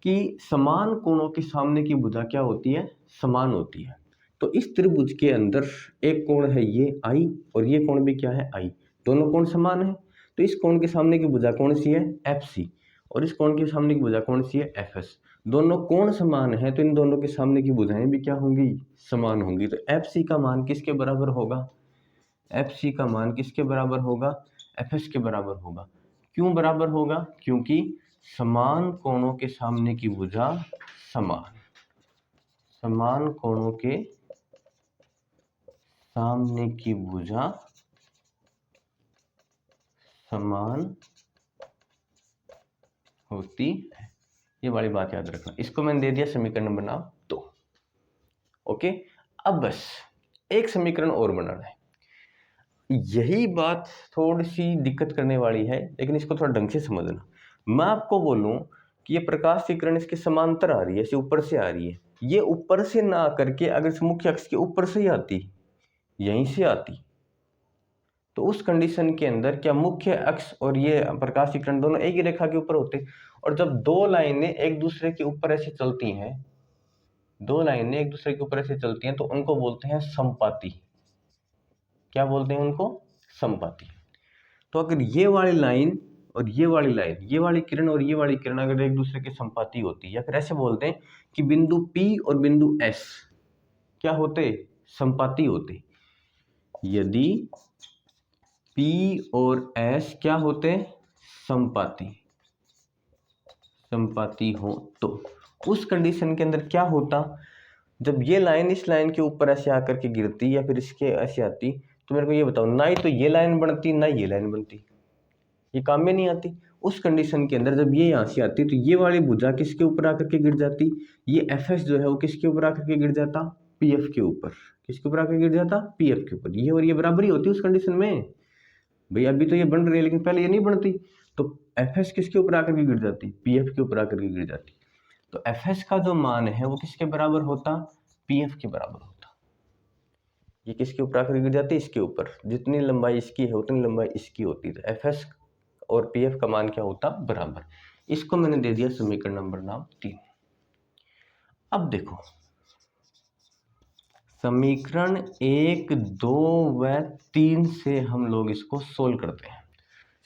कि समान कोणों के सामने की भुजा क्या होती है? समान होती है। तो इस त्रिभुज के अंदर एक कोण है ये आई, और ये कोण भी क्या है? आई। दोनों कोण समान है, तो इस कोण के सामने की भुजा कौन सी है? F C. और इस कोण के सामने की भुजा कौन सी है? F S. दोनों कोण समान है तो इन दोनों के सामने की भुजाएं भी क्या होंगी? समान होंगी। तो एफ सी का मान किसके बराबर होगा? एफ सी का मान किसके बराबर होगा? एफ एस के बराबर होगा। क्यों बराबर होगा? क्योंकि समान कोणों के सामने की भुजा समान, समान कोणों के सामने की भुजा समान होती है। ये वाली बात याद रखना। इसको मैंने दे दिया समीकरण नंबर नाम 2। ओके, अब बस एक समीकरण और बनाना है। यही बात थोड़ी सी दिक्कत करने वाली है, लेकिन इसको थोड़ा ढंग से समझना। मैं आपको बोलूं कि ये प्रकाश की किरण इसके समांतर आ रही है, ऐसे ऊपर से आ रही है, ये ऊपर से ना करके अगर इस मुख्य अक्ष के ऊपर से ही आती, यहीं से आती, तो उस कंडीशन के अंदर क्या मुख्य अक्ष और ये प्रकाश की किरण दोनों एक ही रेखा के ऊपर होते। और जब दो लाइनें एक दूसरे के ऊपर ऐसे चलती हैं, दो लाइनें एक दूसरे के ऊपर ऐसे चलती हैं, तो उनको बोलते हैं समपाती। क्या बोलते हैं उनको? समपाती। तो अगर ये वाली लाइन और ये वाली लाइन, ये वाली किरण और ये वाली किरण अगर एक दूसरे के समपाती होती, या फिर ऐसे बोलते हैं कि बिंदु P और बिंदु S क्या होते? समपाती होते। यदि P और S क्या होते? समपाती, समपाती हो, तो उस कंडीशन के अंदर क्या होता? जब ये लाइन इस लाइन के ऊपर ऐसे आकर के गिरती या फिर इसके ऐसे आती, तो मेरे को ये बताओ, ना ही तो ये लाइन बनती ना ये लाइन बनती, ये काम में नहीं आती। उस कंडीशन के अंदर जब ये यहाँ से आती तो ये वाली भुजा किसके ऊपर आकर के गिर जाती? ये FS जो है वो किसके ऊपर आकर के गिर जाता? PF के ऊपर। किसके ऊपर आकर गिर जाता? PF के ऊपर। ये और ये बराबरी होती उस कंडीशन में। भाई अभी तो ये बन रही है, लेकिन पहले ये नहीं बनती, तो FS किसके ऊपर आकर के गिर जाती? PF के ऊपर आकर के गिर जाती। तो FS का जो मान है वो किसके बराबर होता? PF के बराबर होता। ये किसके ऊपर आकर गिर जाती? इसके ऊपर। जितनी लंबाई इसकी है उतनी लंबाई इसकी होती। तो FS और PF का मान क्या होता? बराबर। इसको मैंने दे दिया समीकरण नंबर नाम 3। अब देखो, समीकरण 1, 2 व 3 से हम लोग इसको सोल्व करते हैं।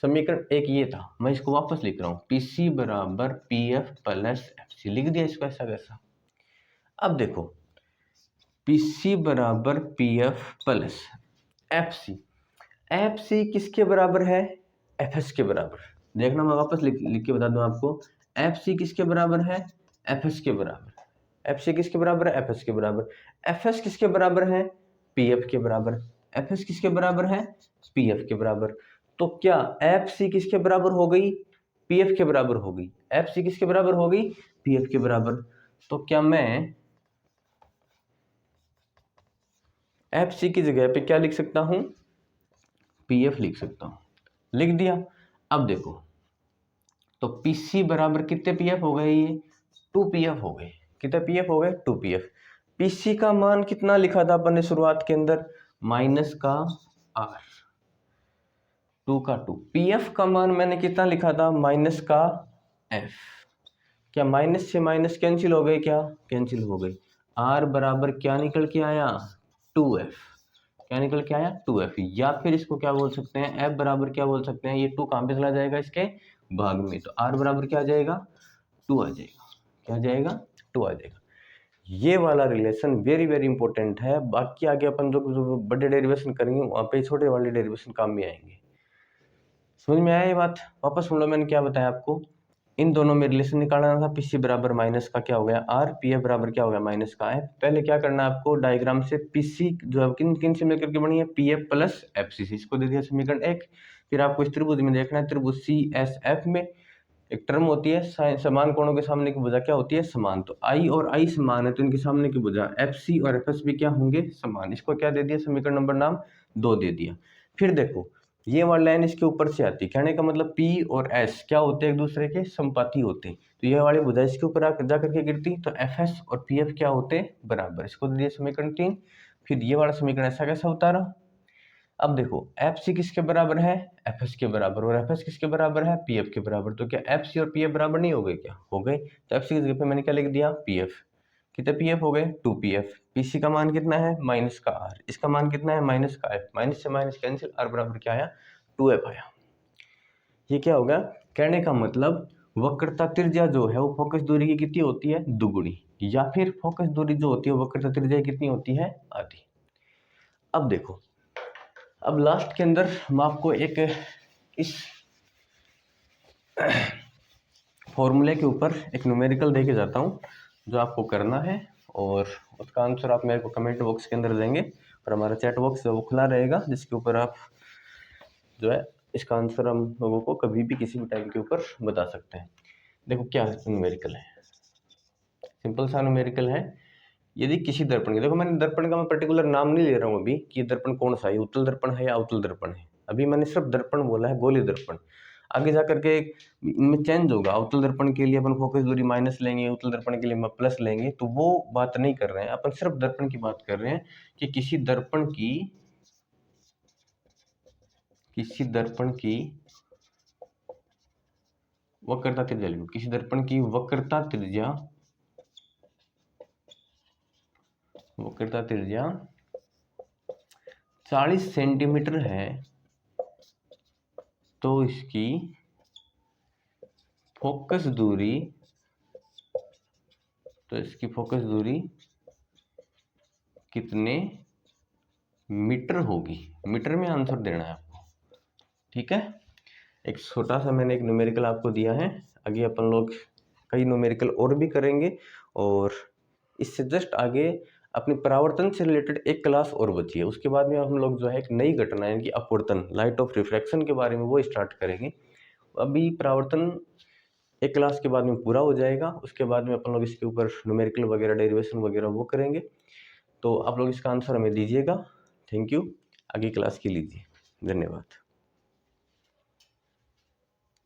समीकरण 1 ये था, मैं इसको वापस लिख रहा हूँ, PC बराबर PF प्लस FC। लिख दिया इसको ऐसा कैसा। अब देखो, PC बराबर PF प्लस FC। FC किसके बराबर है? FS के बराबर। देखना, मैं वापस लिख के बता दूं आपको, FC किसके बराबर है? FS के बराबर। FC किसके बराबर है? FS के बराबर। FS किसके बराबर है? PF के बराबर। FS किसके बराबर है? PF के बराबर। तो क्या FC किसके बराबर हो गई? PF के बराबर हो गई। FC किसके बराबर हो गई? PF के बराबर। तो क्या मैं FC की जगह पे क्या लिख सकता हूं? PF लिख सकता हूं। लिख दिया। अब देखो, तो PC बराबर कितने PF हो गए? ये 2PF हो गए। कितने PF हो गए? 2PF। PC का मान कितना लिखा था अपन ने शुरुआत के अंदर? माइनस का R, 2 का 2। PF का मान मैंने कितना लिखा था? माइनस का F। क्या माइनस से माइनस कैंसिल हो गए? क्या कैंसिल हो गए? R बराबर क्या निकल के आया? 2F। क्या निकल के आया? 2F। या फिर इसको क्या बोल सकते हैं? F बराबर क्या बोल सकते हैं? ये 2 कहाँ पे चला जाएगा? इसके भाग में। तो R बराबर क्या आ जाएगा? 2 आ जाएगा। क्या आ जाएगा? 2 आ जाएगा। ये वाला रिलेशन वेरी वेरी इंपॉर्टेंट है। बाकी आगे अपन जो बड़े डेरिवेशन करेंगे वहाँ पे छोटे वाले डेरिवेशन काम में आएंगे। समझ में आया ये बात? वापस सुन लो, मैंने क्या बताया आपको। इन दोनों में रिलेशन निकालना था। PC बराबर माइनस का क्या हो गया? R, PF बराबर क्या हो गया? माइनस का F। पहले क्या करना है आपको? डायग्राम से PC जो है किन किन से मिलकर के बनी है? PF plus FC। इसको दे दिया समीकरण 1। फिर आपको इस त्रिभुज में देखना है, त्रिभुज CSF में एक टर्म होती है, समान कोणों के सामने की भुजा क्या होती है? समान। तो I और I समान है, तो इनके सामने की भुजा FC और FS भी क्या होंगे? समान। इसको क्या दे दिया? समीकरण नंबर नाम 2 दे दिया। फिर देखो, ये वाली लाइन इसके ऊपर से आती, कहने का मतलब P और S क्या होते हैं? एक दूसरे के समपाती होते हैं। तो ये वाली भुजा इसके ऊपर जाकर के गिरती, तो FS और PF क्या होते हैं? बराबर। इसको दे दिया समीकरण 3। फिर ये वाला समीकरण ऐसा कैसा उतारा? अब देखो, FC किसके बराबर है? FS के बराबर। और FS किसके बराबर है? PF के बराबर। तो क्या FC और PF बराबर नहीं हो गए? क्या हो गए? तो FC की जगह पे मैंने क्या लिख दिया? PF। कितने PF हो गए? 2PF। PC का मान कितना है? माइनस का R। इसका मान कितना है? माइनस का F। माइनस से माइनस कैंसिल, R बराबर क्या आया? 2F आया। ये क्या होगा? कहने का मतलब वक्रता त्रिज्या जो है वो फोकस दूरी की कितनी होती है? दुगुनी। या फिर फोकस दूरी जो होती है वक्रता त्रिज्या कितनी होती है? आधी। अब देखो, अब लास्ट के अंदर मैं आपको एक इस फॉर्मूले के ऊपर एक न्यूमेरिकल दे के जाता हूँ जो आपको करना है, और उसका आंसर आप मेरे को कमेंट बॉक्स के अंदर देंगे, और हमारा चैट बॉक्स वो खुला रहेगा जिसके ऊपर आप जो है इसका आंसर हम लोगों को कभी भी किसी भी टाइम के ऊपर बता सकते हैं। देखो क्या न्यूमेरिकल है, सिंपल सा न्यूमेरिकल है। यदि किसी दर्पण के, देखो मैंने दर्पण का मैं पर्टिकुलर नाम नहीं ले रहा हूँ अभी कि दर्पण कौन सा है, उत्तल दर्पण है या अवतल दर्पण है, अभी मैंने सिर्फ दर्पण बोला है, गोलीय दर्पण। आगे जा करके इनमें चेंज होगा, अवतल दर्पण के लिए अपन फोकस दूरी माइनस लेंगे, उत्तल दर्पण के लिए हम प्लस लेंगे, तो वो बात नहीं कर रहे हैं अपन, सिर्फ दर्पण की बात कर रहे हैं कि किसी दर्पण की वक्रता त्रिज्या लिखो, किसी दर्पण की वक्रता त्रिज्या 40 सेंटीमीटर है, तो इसकी फोकस दूरी कितने मीटर होगी, मीटर में आंसर देना है आपको, ठीक है। एक छोटा सा मैंने एक न्यूमेरिकल आपको दिया है, आगे अपन लोग कई न्यूमेरिकल और भी करेंगे, और इससे जस्ट आगे अपनी परावर्तन से रिलेटेड एक क्लास और बची है, उसके बाद में हम लोग जो है एक नई घटना यानी कि अपवर्तन, लाइट ऑफ रिफ्रैक्शन के बारे में वो स्टार्ट करेंगे। अभी परावर्तन एक क्लास के बाद में पूरा हो जाएगा, उसके बाद में अपन लोग इसके ऊपर न्यूमेरिकल वगैरह डेरिवेशन वगैरह वो करेंगे, तो आप लोग इसका आंसर हमें दीजिएगा। थैंक यू, आगे क्लास की लीजिए, धन्यवाद।